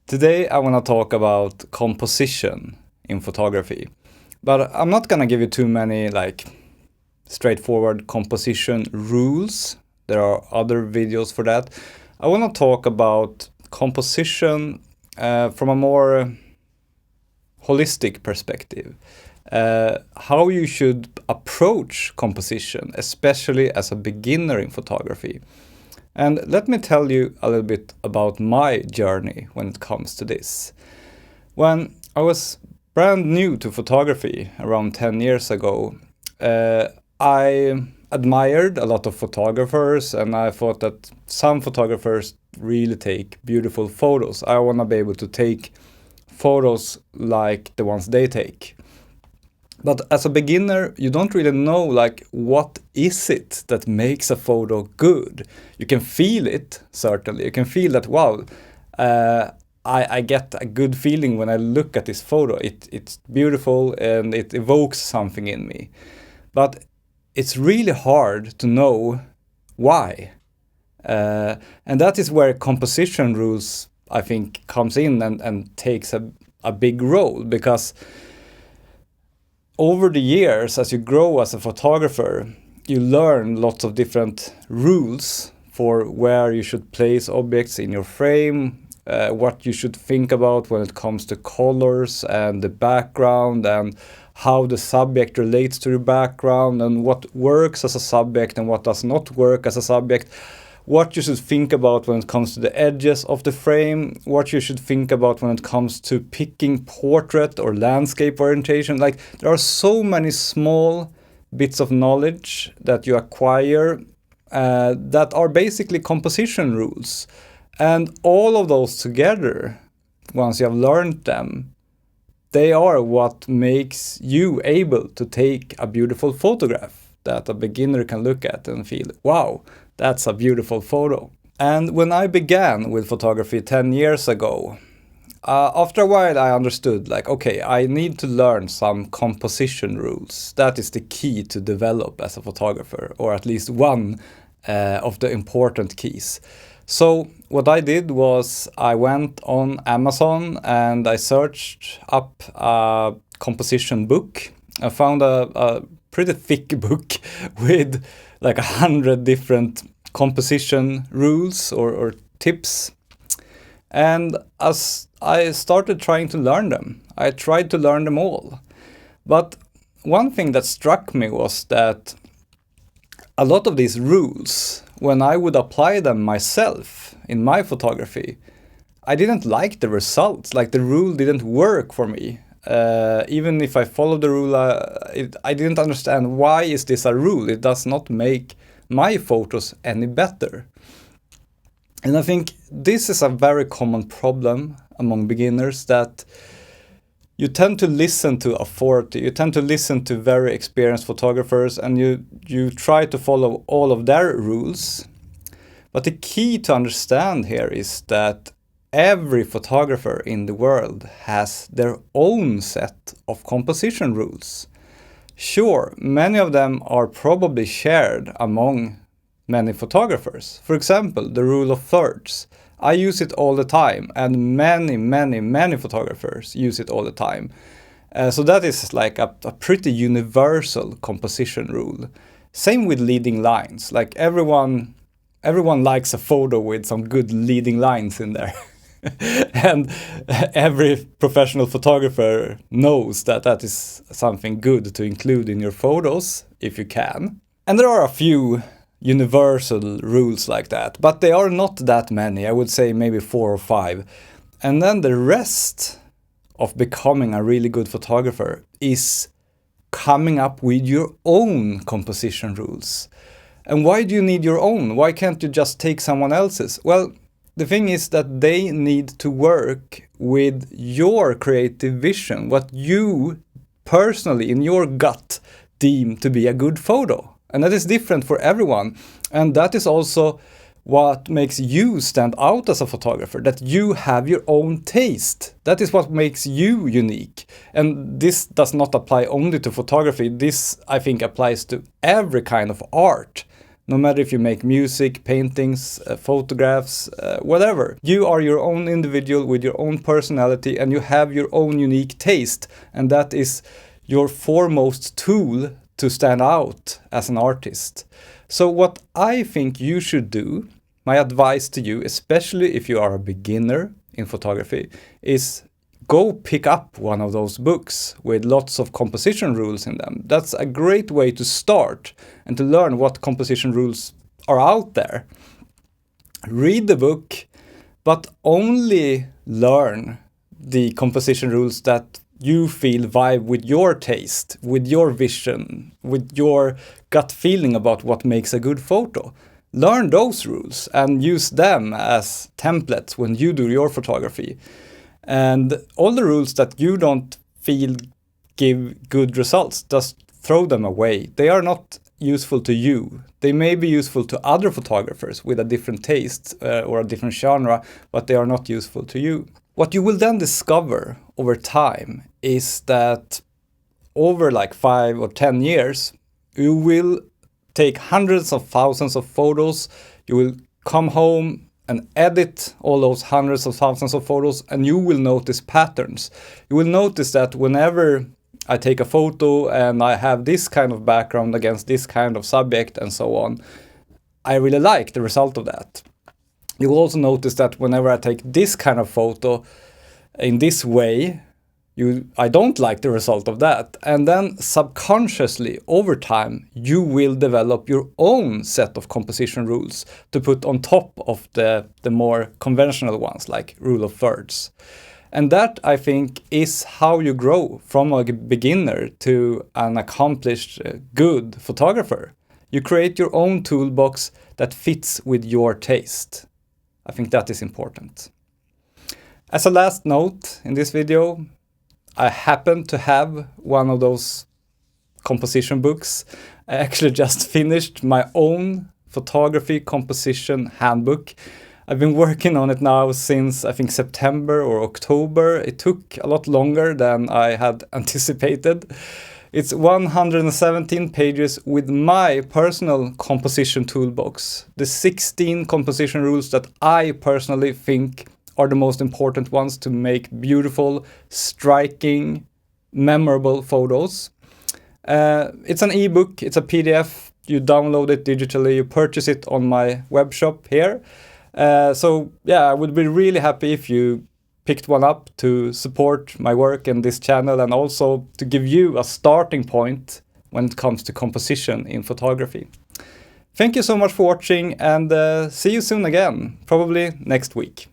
Today I want to talk about composition in photography, but I'm not gonna give you too many straightforward composition rules. There are other videos for that. I want to talk about composition from a more holistic perspective. How you should approach composition, especially as a beginner in photography. And let me tell you a little bit about my journey when it comes to this. When I was brand new to photography around 10 years ago, I admired a lot of photographers, and I thought that some photographers really take beautiful photos. I want to be able to take photos like the ones they take. But as a beginner, you don't really know what is it that makes a photo good. You can feel it, certainly. You can feel that, wow, I get a good feeling when I look at this photo. It's beautiful and it evokes something in me. But it's really hard to know why. And that is where composition rules, I think, comes in and takes a big role, because over the years, as you grow as a photographer, you learn lots of different rules for where you should place objects in your frame, what you should think about when it comes to colors and the background, and how the subject relates to the background, and what works as a subject and what does not work as a subject. What you should think about when it comes to the edges of the frame, what you should think about when it comes to picking portrait or landscape orientation. There are so many small bits of knowledge that you acquire that are basically composition rules. And all of those together, once you have learned them, they are what makes you able to take a beautiful photograph that a beginner can look at and feel, wow, that's a beautiful photo. And when I began with photography 10 years ago, after a while I understood, okay, I need to learn some composition rules. That is the key to develop as a photographer, or at least one of the important keys. So what I did was I went on Amazon and I searched up a composition book. I found a pretty thick book with 100 different composition rules or tips. And as I started trying to learn them, I tried to learn them all. But one thing that struck me was that a lot of these rules, when I would apply them myself in my photography, I didn't like the results. The rule didn't work for me. Even if I followed the rule, I didn't understand, why is this a rule? It does not make my photos any better. And I think this is a very common problem among beginners, that you tend to listen to authority, you tend to listen to very experienced photographers, and you try to follow all of their rules. But the key to understand here is that every photographer in the world has their own set of composition rules. Sure, many of them are probably shared among many photographers. For example, the rule of thirds. I use it all the time, and many photographers use it all the time. So that is a pretty universal composition rule. Same with leading lines. Everyone likes a photo with some good leading lines in there. And every professional photographer knows that that is something good to include in your photos, if you can. And there are a few universal rules like that, but they are not that many. I would say maybe 4 or 5. And then the rest of becoming a really good photographer is coming up with your own composition rules. And why do you need your own? Why can't you just take someone else's? Well, the thing is that they need to work with your creative vision, what you personally, in your gut, deem to be a good photo. And that is different for everyone. And that is also what makes you stand out as a photographer, that you have your own taste. That is what makes you unique. And this does not apply only to photography. This, I think, applies to every kind of art. No matter if you make music, paintings, photographs, whatever. You are your own individual with your own personality, and you have your own unique taste. And that is your foremost tool to stand out as an artist. So what I think you should do, my advice to you, especially if you are a beginner in photography, is go pick up one of those books with lots of composition rules in them. That's a great way to start and to learn what composition rules are out there. Read the book, but only learn the composition rules that you feel vibe with your taste, with your vision, with your gut feeling about what makes a good photo. Learn those rules and use them as templates when you do your photography. And all the rules that you don't feel give good results, just throw them away. They are not useful to you. They may be useful to other photographers with a different taste or a different genre, but they are not useful to you. What you will then discover over time is that over like 5 or 10 years, you will take hundreds of thousands of photos. You will come home and edit all those hundreds of thousands of photos, and you will notice patterns. You will notice that whenever I take a photo and I have this kind of background against this kind of subject and so on, I really like the result of that. You will also notice that whenever I take this kind of photo in this way, I don't like the result of that. And then subconsciously, over time, you will develop your own set of composition rules to put on top of the more conventional ones, like rule of thirds. And that, I think, is how you grow from a beginner to an accomplished, good photographer. You create your own toolbox that fits with your taste. I think that is important. As a last note in this video, I happen to have one of those composition books. I actually just finished my own photography composition handbook. I've been working on it now since I think September or October. It took a lot longer than I had anticipated. It's 117 pages with my personal composition toolbox. The 16 composition rules that I personally think are the most important ones to make beautiful, striking, memorable photos. It's an ebook, it's a PDF. You download it digitally, you purchase it on my web shop here. So yeah, I would be really happy if you picked one up to support my work and this channel, and also to give you a starting point when it comes to composition in photography. Thank you so much for watching, and see you soon again, probably next week.